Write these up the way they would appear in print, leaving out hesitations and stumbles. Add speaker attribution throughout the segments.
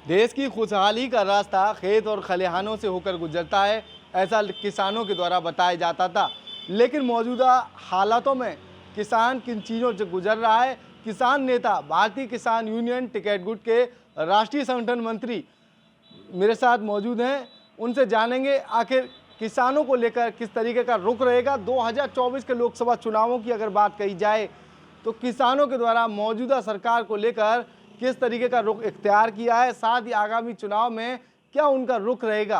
Speaker 1: देश की खुशहाली का रास्ता खेत और खलिहानों से होकर गुजरता है, ऐसा किसानों के द्वारा बताया जाता था। लेकिन मौजूदा हालातों में किसान किन चीज़ों से गुजर रहा है, किसान नेता भारतीय किसान यूनियन टिकैत गुट के राष्ट्रीय संगठन मंत्री मेरे साथ मौजूद हैं। उनसे जानेंगे आखिर किसानों को लेकर किस तरीके का रुख रहेगा। 2024 के लोकसभा चुनावों की अगर बात कही जाए तो किसानों के द्वारा मौजूदा सरकार को लेकर किस तरीके का रुख इख्तियार किया है, साथ ही आगामी चुनाव में क्या उनका रुख रहेगा।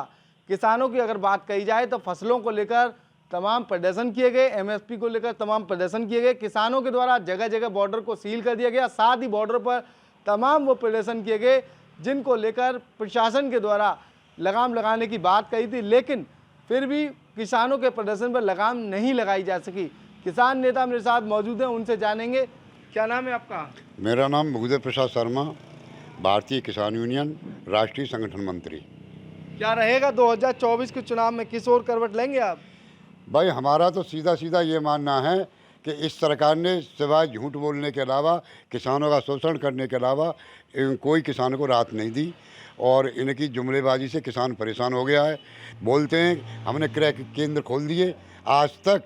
Speaker 1: किसानों की अगर बात कही जाए तो फसलों को लेकर तमाम प्रदर्शन किए गए, एमएसपी को लेकर तमाम प्रदर्शन किए गए, किसानों के द्वारा जगह जगह बॉर्डर को सील कर दिया गया, साथ ही बॉर्डर पर तमाम वो प्रदर्शन किए गए जिनको लेकर प्रशासन के द्वारा लगाम लगाने की बात कही थी, लेकिन फिर भी किसानों के प्रदर्शन पर लगाम नहीं लगाई जा सकी। किसान नेता मेरे साथ मौजूद हैं, उनसे जानेंगे। क्या नाम है आपका?
Speaker 2: मेरा नाम भूदेव प्रसाद शर्मा, भारतीय किसान यूनियन राष्ट्रीय संगठन मंत्री।
Speaker 1: क्या रहेगा 2024 के चुनाव में, किस ओर करवट लेंगे आप?
Speaker 2: भाई हमारा तो सीधा सीधा ये मानना है कि इस सरकार ने सिवाय झूठ बोलने के अलावा, किसानों का शोषण करने के अलावा कोई किसान को राहत नहीं दी और इनकी जुमलेबाजी से किसान परेशान हो गया है। बोलते हैं हमने क्रय केंद्र खोल दिए, आज तक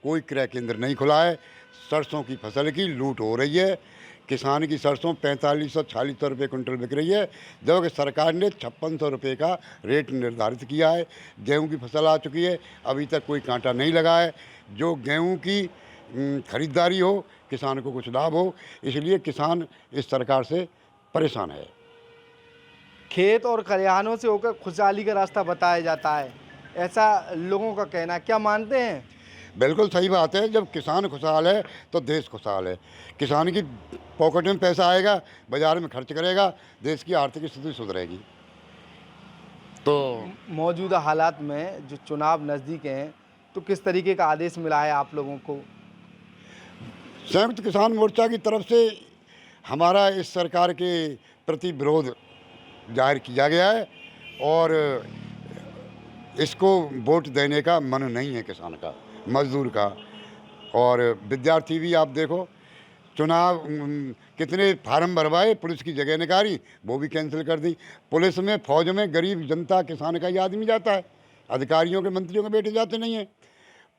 Speaker 2: कोई क्रय केंद्र नहीं खुला है। सरसों की फसल की लूट हो रही है, किसान की सरसों 4500-4600 रुपये कुंटल बिक रही है, जबकि सरकार ने 5600 रुपये का रेट निर्धारित किया है। गेहूं की फसल आ चुकी है, अभी तक कोई कांटा नहीं लगा है। जो गेहूं की खरीदारी हो, किसान को कुछ लाभ हो, इसलिए किसान इस सरकार से परेशान है।
Speaker 1: खेत और खलिहानों से होकर खुशहाली का रास्ता बताया जाता है, ऐसा लोगों का कहना है, क्या मानते हैं?
Speaker 2: बिल्कुल सही बात है। जब किसान खुशहाल है तो देश खुशहाल है। किसान की पॉकेट में पैसा आएगा, बाजार में खर्च करेगा, देश की आर्थिक स्थिति सुधरेगी। तो
Speaker 1: मौजूदा हालात में जो चुनाव नज़दीक हैं, तो किस तरीके का आदेश मिला है आप लोगों को?
Speaker 2: संयुक्त किसान मोर्चा की तरफ से हमारा इस सरकार के प्रति विरोध जाहिर किया गया है और इसको वोट देने का मन नहीं है किसान का, मजदूर का और विद्यार्थी भी। आप देखो चुनाव कितने फार्म भरवाए, पुलिस की जगह निकाली, वो भी कैंसिल कर दी। पुलिस में, फौज में गरीब जनता किसान का ही आदमी जाता है, अधिकारियों के मंत्रियों के बेटे जाते नहीं हैं।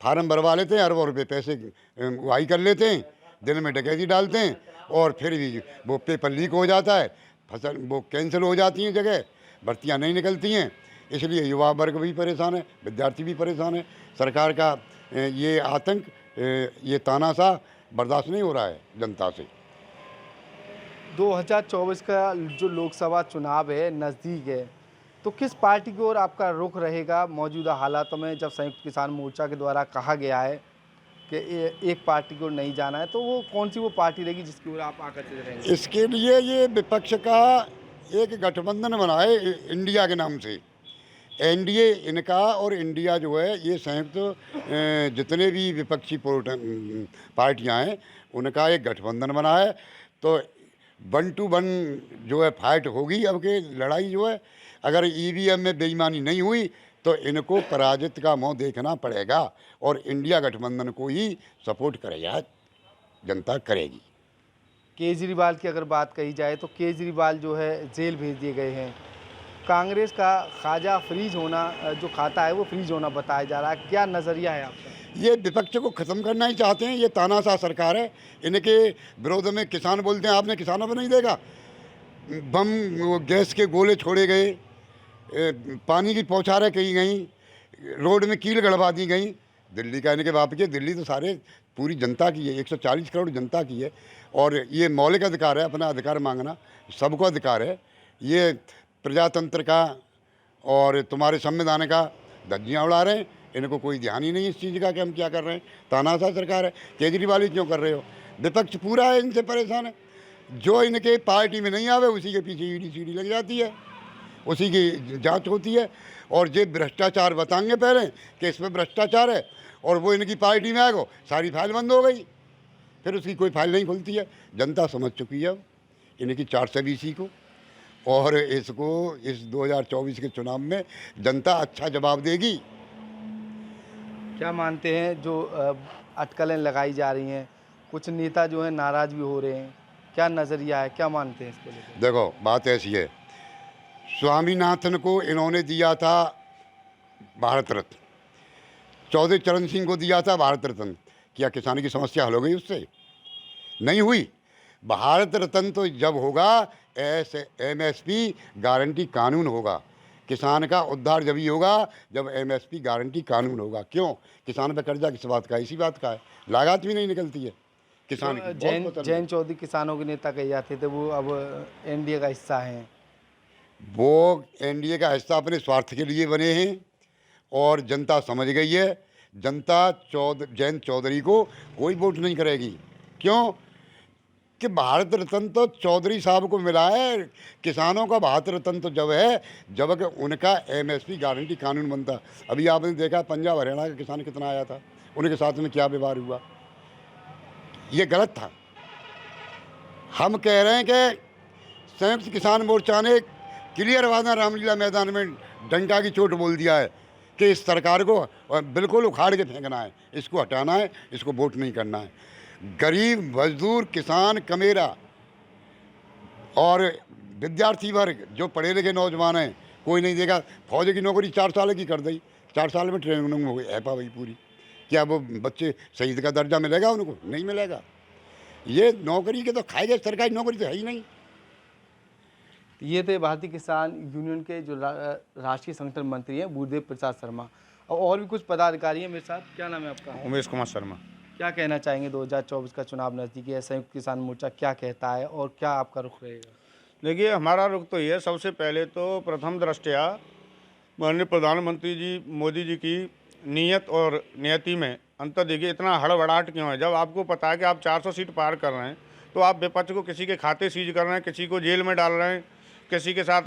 Speaker 2: फार्म भरवा लेते हैं, अरबों रुपये पैसे वाही कर लेते हैं, दिन में डकैती डालते हैं और फिर भी वो पेपर लीक हो जाता है, फसल वो कैंसिल हो जाती हैं, जगह भर्तियाँ नहीं निकलती हैं। इसलिए युवा वर्ग भी परेशान है, विद्यार्थी भी परेशान है। सरकार का ये आतंक, ये तानाशाह बर्दाश्त नहीं हो रहा है जनता से।
Speaker 1: 2024 का जो लोकसभा चुनाव है नज़दीक है, तो किस पार्टी की ओर आपका रुख रहेगा मौजूदा हालातों में, जब संयुक्त किसान मोर्चा के द्वारा कहा गया है कि एक पार्टी को नहीं जाना है, तो वो कौन सी वो पार्टी रहेगी जिसकी ओर आप आकर्षित रहेंगे?
Speaker 2: इसके लिए ये विपक्ष का एक गठबंधन बना है इंडिया के नाम से। एनडीए इनका और इंडिया जो है, ये संयुक्त जितने भी विपक्षी पार्टियां हैं उनका एक गठबंधन बना है। तो 1 to 1 जो है फाइट होगी। अब के लड़ाई जो है, अगर ईवीएम में बेईमानी नहीं हुई तो इनको पराजित का मुंह देखना पड़ेगा और इंडिया गठबंधन को ही सपोर्ट करेगा, जनता करेगी।
Speaker 1: केजरीवाल की अगर बात कही जाए तो केजरीवाल जो है जेल भेज दिए गए हैं। कांग्रेस का खाजा फ्रीज होना, जो खाता है वो फ्रीज होना बताया जा रहा है, क्या नज़रिया है आपका?
Speaker 2: ये विपक्ष को ख़त्म करना ही चाहते हैं। ये तानाशाह सरकार है। इनके विरोध में किसान बोलते हैं आपने किसानों पर नहीं देखा, बम गैस के गोले छोड़े गए, पानी की बौछारें की गई, रोड में कील गड़वा दी गई। दिल्ली का इनके बाप की, दिल्ली तो सारे पूरी जनता की है, 140 करोड़ जनता की है और ये मौलिक अधिकार है, अपना अधिकार मांगना सबको अधिकार है। ये प्रजातंत्र का और तुम्हारे संविधान का धज्जियाँ उड़ा रहे हैं। इनको कोई ध्यान ही नहीं इस चीज़ का कि हम क्या कर रहे हैं। तानाशाह सरकार है। केजरीवाल ही क्यों कर रहे हो? विपक्ष पूरा है इनसे परेशान है। जो इनके पार्टी में नहीं आवे उसी के पीछे ईडी सीडी लग जाती है, उसी की जांच होती है और ये भ्रष्टाचार बताएंगे पहले कि इसमें भ्रष्टाचार है और वो इनकी पार्टी में आएगा, सारी फाइल बंद हो गई, फिर उसकी कोई फाइल नहीं खुलती है। जनता समझ चुकी है अब इनकी 420 को और इसको इस 2024 के चुनाव में जनता अच्छा जवाब देगी।
Speaker 1: क्या मानते हैं जो अटकलें लगाई जा रही हैं, कुछ नेता जो हैं नाराज़ भी हो रहे हैं, क्या नज़रिया है, क्या मानते हैं इसको लेकर?
Speaker 2: देखो बात ऐसी है, स्वामीनाथन को इन्होंने दिया था भारत रत्न, चौधरी चरण सिंह को दिया था भारत रत्न। क्या किसान की समस्या हल हो गई उससे? नहीं हुई। भारत रत्न तो जब होगा MSP गारंटी कानून होगा। किसान का उद्धार जब ही होगा जब MSP गारंटी कानून होगा। क्यों? किसान पे कर्जा किस बात का है? इसी बात का है। लागत भी नहीं निकलती है किसान की।
Speaker 1: जैन चौधरी किसानों के नेता कहे जाते थे, वो अब NDA का हिस्सा हैं।
Speaker 2: वो NDA का हिस्सा अपने स्वार्थ के लिए बने हैं और जनता समझ गई है। जनता जैन चौधरी को कोई वोट नहीं करेगी। क्यों? कि भारत रत्न तो चौधरी साहब को मिला है। किसानों का भारत रत्न तो जब है जब कि उनका MSP गारंटी कानून बनता। अभी आपने देखा पंजाब हरियाणा का किसान कितना आया था, उनके साथ में क्या व्यवहार हुआ, ये गलत था। हम कह रहे हैं कि संयुक्त किसान मोर्चा ने क्लियर वादा रामलीला मैदान में डंका की चोट बोल दिया है कि इस सरकार को बिल्कुल उखाड़ के फेंकना है, इसको हटाना है, इसको वोट नहीं करना है। गरीब मजदूर किसान कमेरा और विद्यार्थी वर्ग जो पढ़े लिखे नौजवान हैं कोई नहीं देगा। फौज की नौकरी 4 साल की कर दी, 4 साल में ट्रेनिंग हो गई ऐपा वही पूरी। क्या वो बच्चे शहीद का दर्जा मिलेगा उनको? नहीं मिलेगा। ये नौकरी के तो खाएंगे, सरकारी नौकरी तो है ही नहीं।
Speaker 1: ये थे भारतीय किसान यूनियन के जो राष्ट्रीय संगठन मंत्री हैं भूदेव प्रसाद शर्मा। और भी कुछ पदाधिकारी हैं मेरे साथ। क्या नाम है आपका?
Speaker 3: उमेश कुमार शर्मा।
Speaker 1: क्या कहना चाहेंगे? 2024 का चुनाव नज़दीक है, संयुक्त किसान मोर्चा क्या कहता है और क्या आपका रुख रहेगा?
Speaker 3: देखिए, हमारा रुख तो ये है, सबसे पहले तो प्रथम दृष्टया माननीय प्रधानमंत्री जी मोदी जी की नीयत और नियति में अंतर देखिए। इतना हड़बड़ाहट क्यों है? जब आपको पता है कि आप 400 सीट पार कर रहे हैं तो आप विपक्ष को किसी के खाते सीज कर रहे हैं, किसी को जेल में डाल रहे हैं, किसी के साथ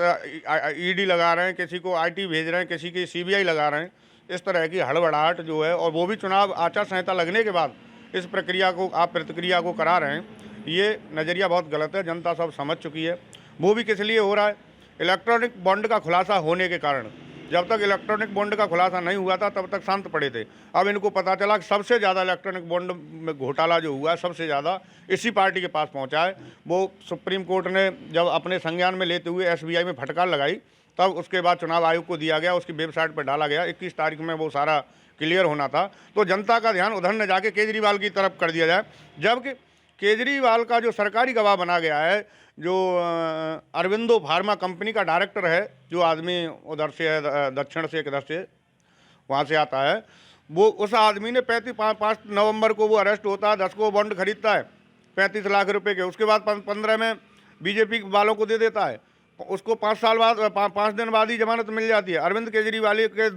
Speaker 3: ED लगा रहे हैं, किसी को IT भेज रहे हैं, किसी की CBI लगा रहे हैं। इस तरह की हड़बड़ाहट जो है, और वो भी चुनाव आचार संहिता लगने के बाद इस प्रक्रिया को आप प्रतिक्रिया को करा रहे हैं, ये नज़रिया बहुत गलत है। जनता सब समझ चुकी है। वो भी किस लिए हो रहा है? इलेक्ट्रॉनिक बॉन्ड का खुलासा होने के कारण। जब तक इलेक्ट्रॉनिक बॉन्ड का खुलासा नहीं हुआ था तब तक शांत पड़े थे। अब इनको पता चला कि सबसे ज़्यादा इलेक्ट्रॉनिक बॉन्ड में घोटाला जो हुआ है सबसे ज़्यादा इसी पार्टी के पास पहुंचा है। वो सुप्रीम कोर्ट ने जब अपने संज्ञान में लेते हुए SBI में फटकार लगाई, तब उसके बाद चुनाव आयोग को दिया गया, उसकी वेबसाइट पर डाला गया। 21 तारीख में वो सारा क्लियर होना था। तो जनता का ध्यान उधर न जाके केजरीवाल की तरफ कर दिया जाए, जबकि केजरीवाल का जो सरकारी गवाह बना गया है, जो अरविंदो फार्मा कंपनी का डायरेक्टर है, जो आदमी उधर से है, दक्षिण से किधर से वहाँ से आता है, वो उस आदमी ने 5 नवंबर को वो अरेस्ट होता है, 10 को बॉन्ड खरीदता है 35 लाख रुपए के। उसके बाद 15 में BJP वालों को दे देता है। उसको 5 साल बाद 5 दिन बाद ही जमानत मिल जाती है। अरविंद केजरीवाल के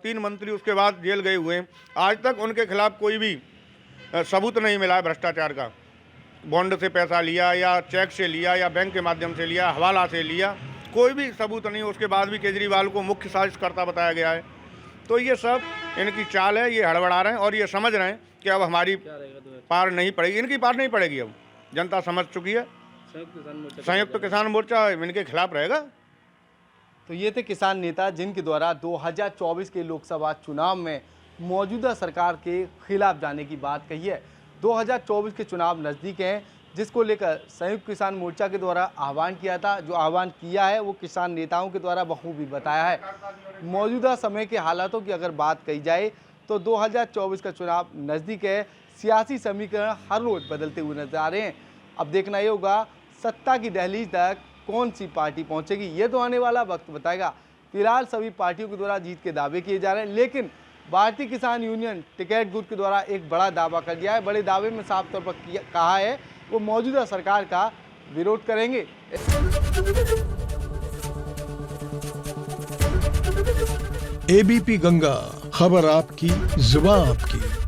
Speaker 3: 3 मंत्री उसके बाद जेल गए हुए हैं। आज तक उनके खिलाफ कोई भी सबूत नहीं मिला है भ्रष्टाचार का। बॉन्ड से पैसा लिया या चेक से लिया या बैंक के माध्यम से लिया, हवाला से लिया, कोई भी सबूत नहीं। उसके बाद भी केजरीवाल को मुख्य साजिशकर्ता बताया गया है। तो ये सब इनकी चाल है। ये हड़बड़ा रहे हैं और ये समझ रहे हैं कि अब हमारी पार नहीं पड़ेगी, इनकी पार नहीं पड़ेगी। अब जनता समझ चुकी है। संयुक्त किसान मोर्चा इनके खिलाफ रहेगा।
Speaker 1: तो ये थे किसान नेता जिनके द्वारा 2024 के लोकसभा चुनाव में मौजूदा सरकार के खिलाफ जाने की बात कही है। 2024 के चुनाव नज़दीक हैं, जिसको लेकर संयुक्त किसान मोर्चा के द्वारा आह्वान किया था। जो आह्वान किया है वो किसान नेताओं के द्वारा बखूबी बताया है। मौजूदा समय के हालातों की अगर बात कही जाए तो 2024 का चुनाव नज़दीक है। सियासी समीकरण हर रोज़ बदलते हुए नजर आ रहे हैं। अब देखना ये होगा सत्ता की दहलीज तक कौन सी पार्टी पहुंचेगी, ये तो आने वाला वक्त बताएगा। फिलहाल सभी पार्टियों के द्वारा जीत के दावे किए जा रहे हैं, लेकिन भारतीय किसान यूनियन टिकैत ग्रुप के द्वारा एक बड़ा दावा कर दिया है। बड़े दावे में साफ तौर पर कहा है वो मौजूदा सरकार का विरोध करेंगे।
Speaker 4: ABP गंगा, खबर आपकी, जुबान आपकी।